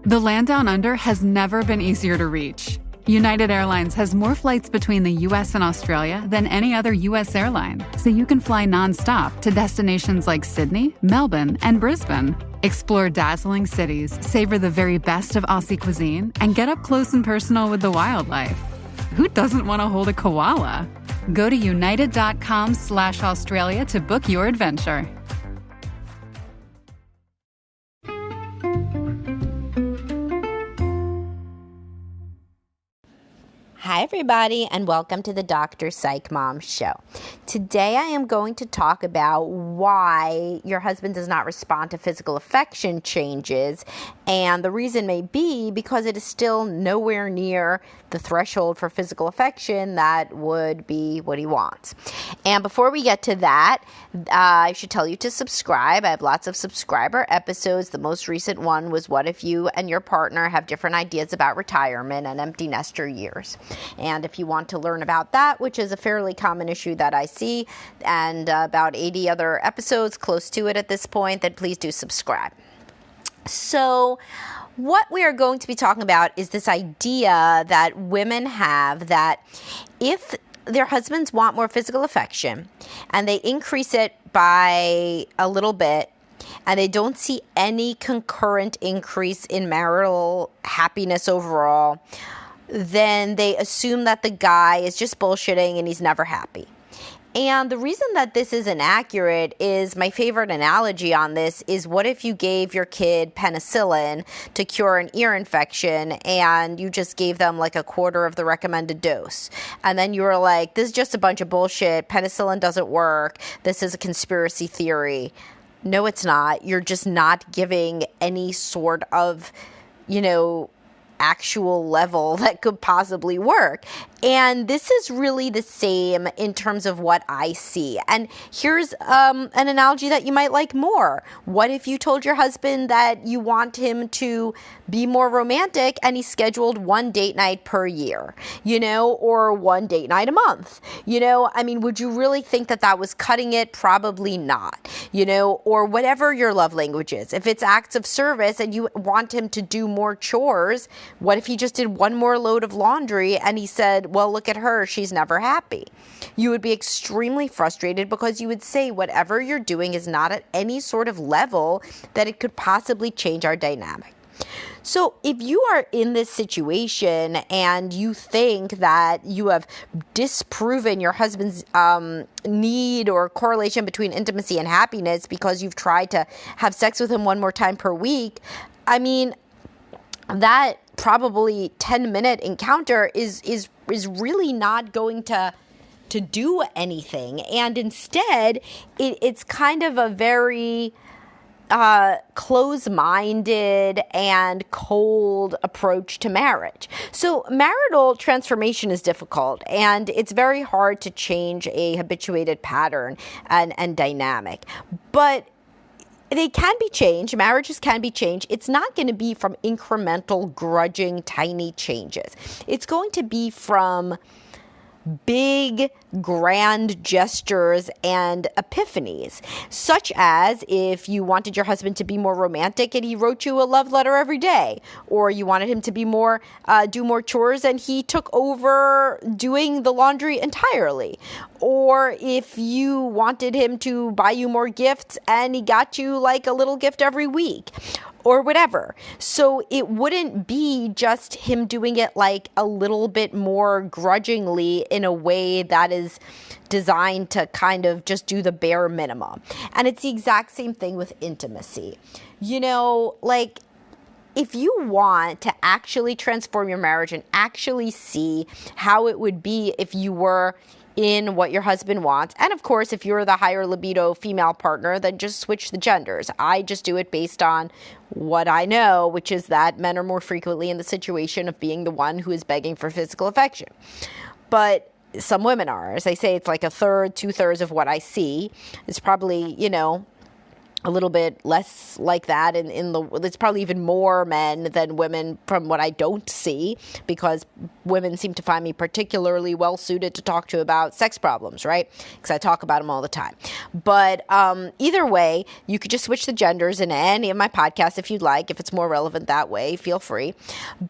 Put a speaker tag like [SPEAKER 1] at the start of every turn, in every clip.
[SPEAKER 1] The land down under has never been easier to reach. United Airlines has more flights between the U.S. and Australia than any other U.S. airline, so you can fly nonstop to destinations like Sydney, Melbourne, and Brisbane. Explore dazzling cities, savor the very best of Aussie cuisine, and get up close and personal with the wildlife. Who doesn't want to hold a koala? Go to united.com/Australia to book your adventure.
[SPEAKER 2] Hi, everybody, and welcome to the Dr. Psych Mom Show. Today, I am going to talk about why your husband does not respond to physical affection changes, and the reason may be because it is still nowhere near the threshold for physical affection that would be what he wants. And before we get to that, I should tell you to subscribe. I have lots of subscriber episodes. The most recent one was what if you and your partner have different ideas about retirement and empty nester years. And if you want to learn about that, which is a fairly common issue that I see, and about 80 other episodes close to it at this point, then please do subscribe. So what we are going to be talking about is this idea that women have that if their husbands want more physical affection and they increase it by a little bit, and they don't see any concurrent increase in marital happiness overall, then they assume that the guy is just bullshitting and he's never happy. And the reason that this is inaccurate is my favorite analogy on this is what if you gave your kid penicillin to cure an ear infection and you just gave them like a quarter of the recommended dose. And then you were like, this is just a bunch of bullshit. Penicillin doesn't work. This is a conspiracy theory. No, it's not. You're just not giving any sort of, actual level that could possibly work. And this is really the same in terms of what I see. And here's an analogy that you might like more. What if you told your husband that you want him to be more romantic and he scheduled one date night per year, or one date night a month? Would you really think that that was cutting it? Probably not, or whatever your love language is. If it's acts of service and you want him to do more chores, what if he just did one more load of laundry and he said, well, look at her, she's never happy? You would be extremely frustrated because you would say whatever you're doing is not at any sort of level that it could possibly change our dynamic. So if you are in this situation and you think that you have disproven your husband's need or correlation between intimacy and happiness because you've tried to have sex with him one more time per week, that probably 10-minute encounter is really not going to do anything. And instead, it's kind of a very close-minded and cold approach to marriage. So marital transformation is difficult, and it's very hard to change a habituated pattern and dynamic. But they can be changed. Marriages can be changed. It's not going to be from incremental, grudging, tiny changes. It's going to be from big, grand gestures and epiphanies, such as if you wanted your husband to be more romantic and he wrote you a love letter every day, or you wanted him to be more, do more chores and he took over doing the laundry entirely, or if you wanted him to buy you more gifts and he got you like a little gift every week, or whatever. So it wouldn't be just him doing it like a little bit more grudgingly in a way that is designed to kind of just do the bare minimum. And it's the exact same thing with intimacy. If you want to actually transform your marriage and actually see how it would be if you were in what your husband wants. And of course, if you're the higher libido female partner, then just switch the genders. I just do it based on what I know, which is that men are more frequently in the situation of being the one who is begging for physical affection. But some women are. As I say, it's like a third, 2/3 of what I see. It's probably, a little bit less like that it's probably even more men than women from what I don't see, because women seem to find me particularly well suited to talk to about sex problems, right? Because I talk about them all the time. But either way, you could just switch the genders in any of my podcasts if you'd like. If it's more relevant that way, feel free.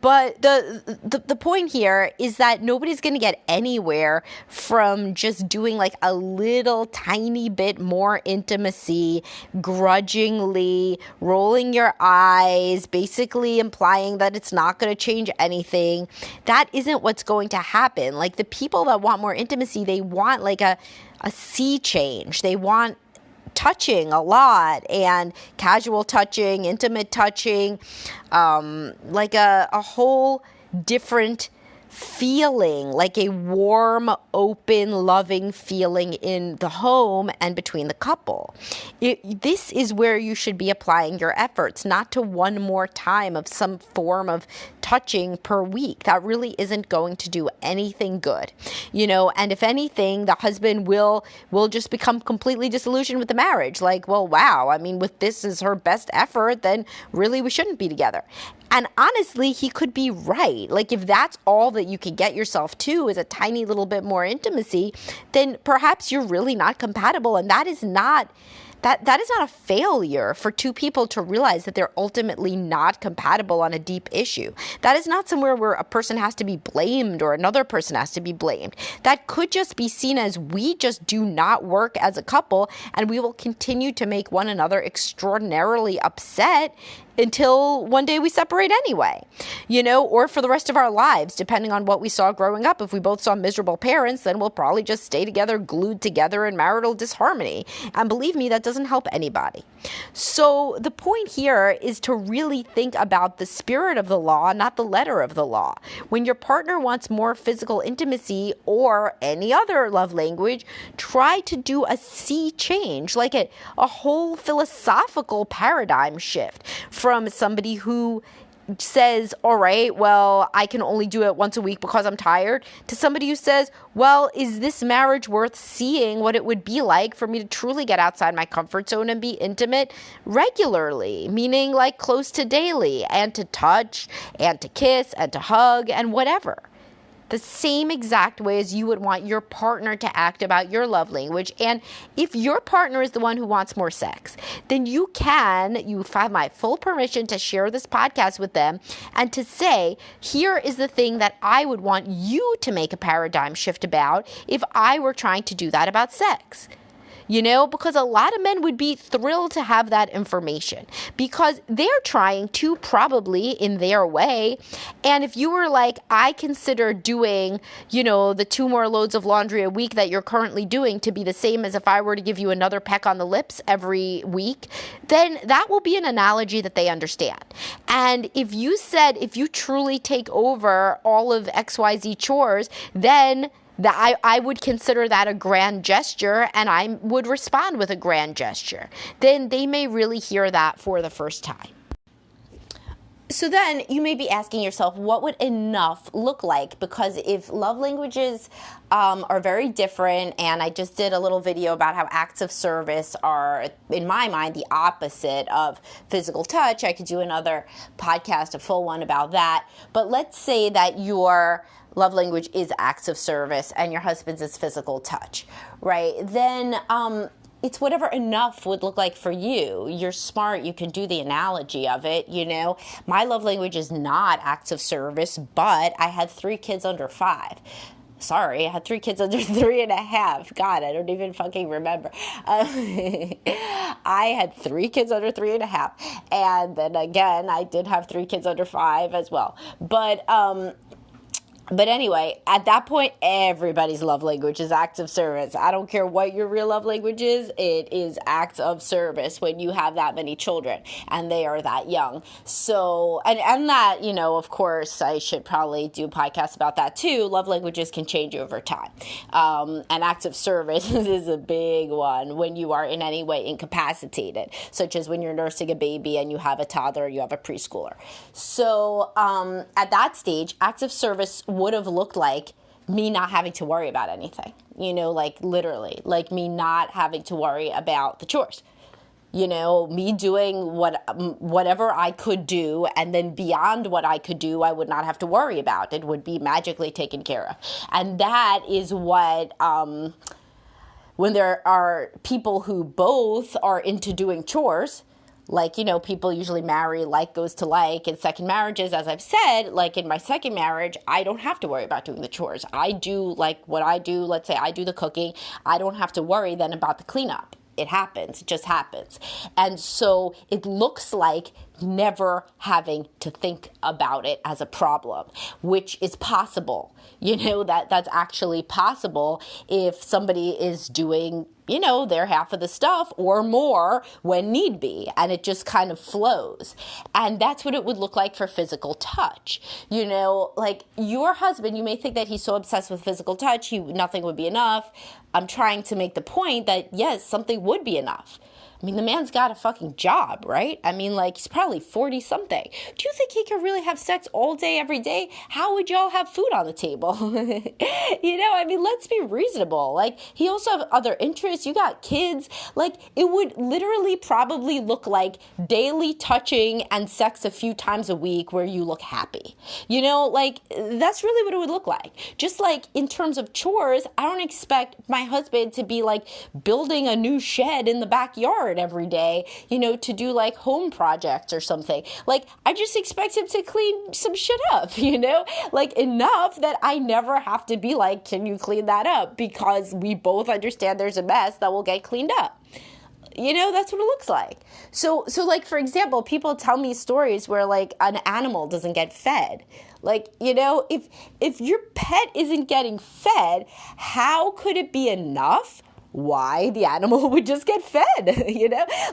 [SPEAKER 2] But the point here is that nobody's going to get anywhere from just doing like a little tiny bit more intimacy, grudgingly, rolling your eyes, basically implying that it's not going to change anything. That isn't what's going to happen. Like, the people that want more intimacy, they want like a sea change. They want touching a lot, and casual touching, intimate touching, like a whole different feeling, like a warm, open, loving feeling in the home and between the couple. This is where you should be applying your efforts, not to one more time of some form of touching per week. That really isn't going to do anything good, and if anything, the husband will just become completely disillusioned with the marriage. Like, well, wow, I mean, with this as her best effort, then really we shouldn't be together. And honestly, he could be right. Like, if that's all that you could get yourself to is a tiny little bit more intimacy, then perhaps you're really not compatible. And that is not a failure for two people to realize that they're ultimately not compatible on a deep issue. That is not somewhere where a person has to be blamed or another person has to be blamed. That could just be seen as, we just do not work as a couple, and we will continue to make one another extraordinarily upset until one day we separate anyway, or for the rest of our lives, depending on what we saw growing up. If we both saw miserable parents, then we'll probably just stay together, glued together in marital disharmony. And believe me, that doesn't help anybody. So the point here is to really think about the spirit of the law, not the letter of the law. When your partner wants more physical intimacy or any other love language, try to do a sea change, like a whole philosophical paradigm shift from somebody who says, all right, well, I can only do it once a week because I'm tired, to somebody who says, well, is this marriage worth seeing what it would be like for me to truly get outside my comfort zone and be intimate regularly, meaning like close to daily, and to touch and to kiss and to hug and whatever. The same exact way as you would want your partner to act about your love language. And if your partner is the one who wants more sex, then you have my full permission to share this podcast with them and to say, here is the thing that I would want you to make a paradigm shift about if I were trying to do that about sex. Because a lot of men would be thrilled to have that information, because they're trying to, probably in their way. And if you were like, I consider doing, the 2 more loads of laundry a week that you're currently doing to be the same as if I were to give you another peck on the lips every week, then that will be an analogy that they understand. And if you said, if you truly take over all of XYZ chores, then I would consider that a grand gesture, and I would respond with a grand gesture. Then they may really hear that for the first time. So then you may be asking yourself, what would enough look like? Because if love languages are very different, and I just did a little video about how acts of service are, in my mind, the opposite of physical touch. I could do another podcast, a full one about that. But let's say that your love language is acts of service and your husband's is physical touch, right? Then it's whatever enough would look like for you. You're smart. You can do the analogy of it, My love language is not acts of service, but I had 3 kids under 5. Sorry, I had 3 kids under 3.5. God, I don't even fucking remember. I had 3 kids under 3.5. And then again, I did have 3 kids under 5 as well. But anyway, at that point, everybody's love language is acts of service. I don't care what your real love language is. It is acts of service when you have that many children and they are that young. So, and that, of course, I should probably do a podcast about that too. Love languages can change over time. And acts of service is a big one when you are in any way incapacitated, such as when you're nursing a baby and you have a toddler, you have a preschooler. So, at that stage, acts of service would have looked like me not having to worry about anything, like literally, like me not having to worry about the chores. Me doing whatever I could do, and then beyond what I could do, I would not have to worry about. It would be magically taken care of. And that is what, when there are people who both are into doing chores, like, people usually marry like goes to like in second marriages. As I've said, like in my second marriage, I don't have to worry about doing the chores. I do like what I do. Let's say I do the cooking. I don't have to worry then about the cleanup. It happens. It just happens. And so it looks like never having to think about it as a problem, which is possible. That's actually possible if somebody is doing, their half of the stuff or more when need be, and it just kind of flows. And that's what it would look like for physical touch. Like your husband, you may think that he's so obsessed with physical touch, nothing would be enough. I'm trying to make the point that, yes, something would be enough. I mean, the man's got a fucking job, right? I mean, like, he's probably 40-something. Do you think he could really have sex all day, every day? How would y'all have food on the table? I mean, let's be reasonable. Like, he also have other interests. You got kids. Like, it would literally probably look like daily touching and sex a few times a week where you look happy. Like, that's really what it would look like. Just like in terms of chores, I don't expect my husband to be like building a new shed in the backyard every day, to do like home projects or something. Like, I just expect him to clean some shit up, like enough that I never have to be like, can you clean that up? Because we both understand there's a mess that will get cleaned up. That's what it looks like. So like, for example, people tell me stories where like an animal doesn't get fed. Like, if your pet isn't getting fed, how could it be enough? Why the animal would just get fed,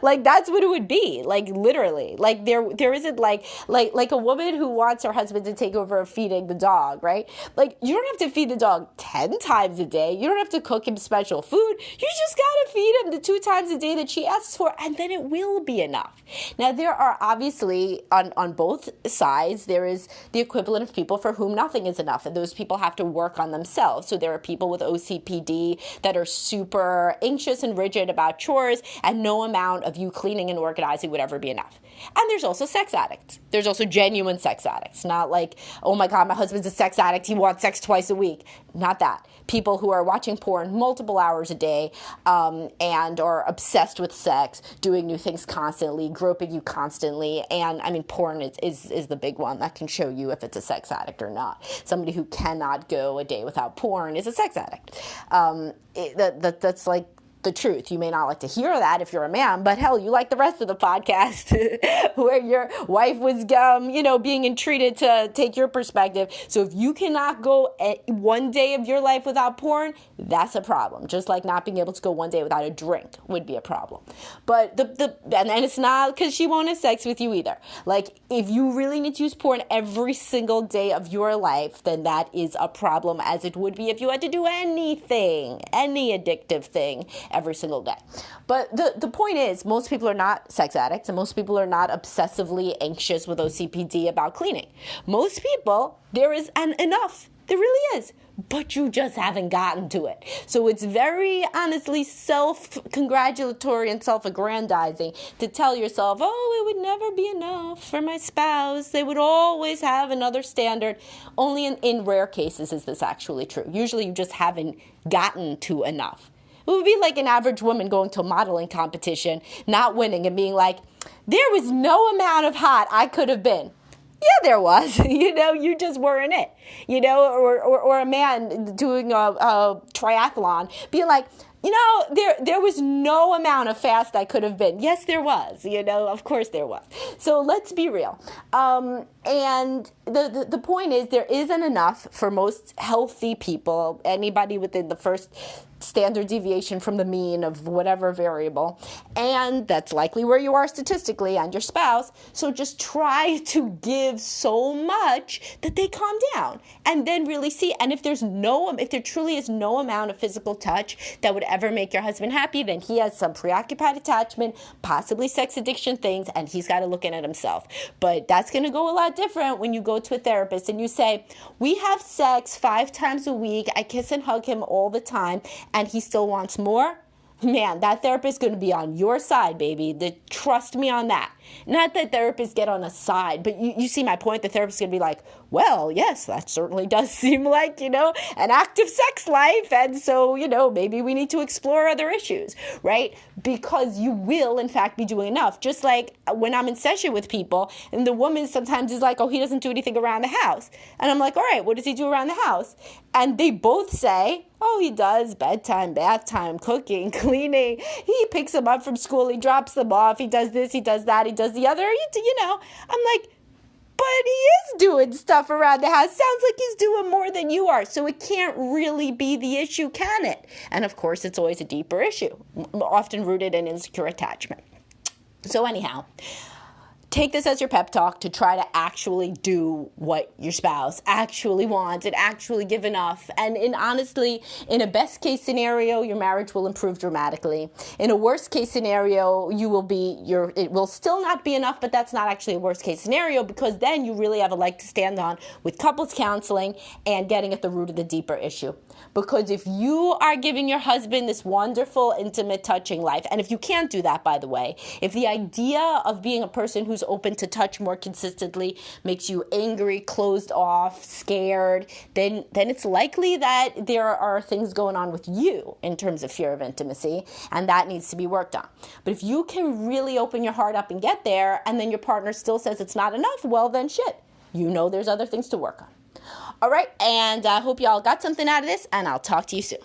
[SPEAKER 2] like that's what it would be, like literally, like there isn't like a woman who wants her husband to take over feeding the dog, right? Like, you don't have to feed the dog 10 times a day. You don't have to cook him special food. You just gotta feed him the 2 times a day that she asks for, and then it will be enough. Now, there are obviously on both sides, there is the equivalent of people for whom nothing is enough, and those people have to work on themselves. So there are people with OCPD that are super anxious and rigid about chores, and no amount of you cleaning and organizing would ever be enough. And there's also sex addicts. There's also genuine sex addicts. Not like, oh my God, my husband's a sex addict, he wants sex twice a week. Not that. People who are watching porn multiple hours a day and are obsessed with sex, doing new things constantly, groping you constantly. And I mean, porn is the big one that can show you if it's a sex addict or not. Somebody who cannot go a day without porn is a sex addict. That's like the truth. You may not like to hear that if you're a man, but hell, you like the rest of the podcast where your wife was, being entreated to take your perspective. So if you cannot go one day of your life without porn, that's a problem. Just like not being able to go one day without a drink would be a problem. But and it's not because she won't have sex with you either. Like, if you really need to use porn every single day of your life, then that is a problem, as it would be if you had to do anything, any addictive thing, every single day. But the point is, most people are not sex addicts, and most people are not obsessively anxious with OCPD about cleaning. Most people, there is enough. There really is. But you just haven't gotten to it. So it's very honestly self-congratulatory and self-aggrandizing to tell yourself, oh, it would never be enough for my spouse. They would always have another standard. Only in rare cases is this actually true. Usually you just haven't gotten to enough. It would be like an average woman going to a modeling competition, not winning, and being like, there was no amount of hot I could have been. Yeah, there was. You just weren't it. Or a man doing a triathlon being like, there was no amount of fast I could have been. Yes, there was. Of course there was. So let's be real. And the point is, there isn't enough for most healthy people, anybody within the first standard deviation from the mean of whatever variable, and that's likely where you are statistically, and your spouse. So just try to give so much that they calm down, and then really see. And if there truly is no amount of physical touch that would ever make your husband happy, then he has some preoccupied attachment, possibly sex addiction things, and he's got to look in at himself. But that's going to go a lot different when you go to a therapist and you say, we have sex 5 times a week, I kiss and hug him all the time, and he still wants more. man, that therapist is going to be on your side, baby. Trust me on that. Not that therapists get on a side, but you see my point. The therapist is going to be like, well, yes, that certainly does seem like, an active sex life. And so, maybe we need to explore other issues, right? Because you will, in fact, be doing enough. Just like when I'm in session with people and the woman sometimes is like, oh, he doesn't do anything around the house. And I'm like, all right, what does he do around the house? And they both say, oh, he does bedtime, bath time, cooking, cleaning. He picks them up from school. He drops them off. He does this. He does that. He does the other. I'm like, but he is doing stuff around the house. Sounds like he's doing more than you are. So it can't really be the issue, can it? And of course, it's always a deeper issue, often rooted in insecure attachment. So anyhow, take this as your pep talk to try to actually do what your spouse actually wants and actually give enough. And honestly, in a best case scenario, your marriage will improve dramatically. In a worst case scenario, it will still not be enough, but that's not actually a worst case scenario, because then you really have a leg to stand on with couples counseling and getting at the root of the deeper issue. Because if you are giving your husband this wonderful, intimate, touching life, and if you can't do that, by the way, if the idea of being a person who's open to touch more consistently makes you angry, closed off, scared, then it's likely that there are things going on with you in terms of fear of intimacy, and that needs to be worked on. But if you can really open your heart up and get there, and then your partner still says it's not enough, well then shit, there's other things to work on. All right, and I hope y'all got something out of this, and I'll talk to you soon.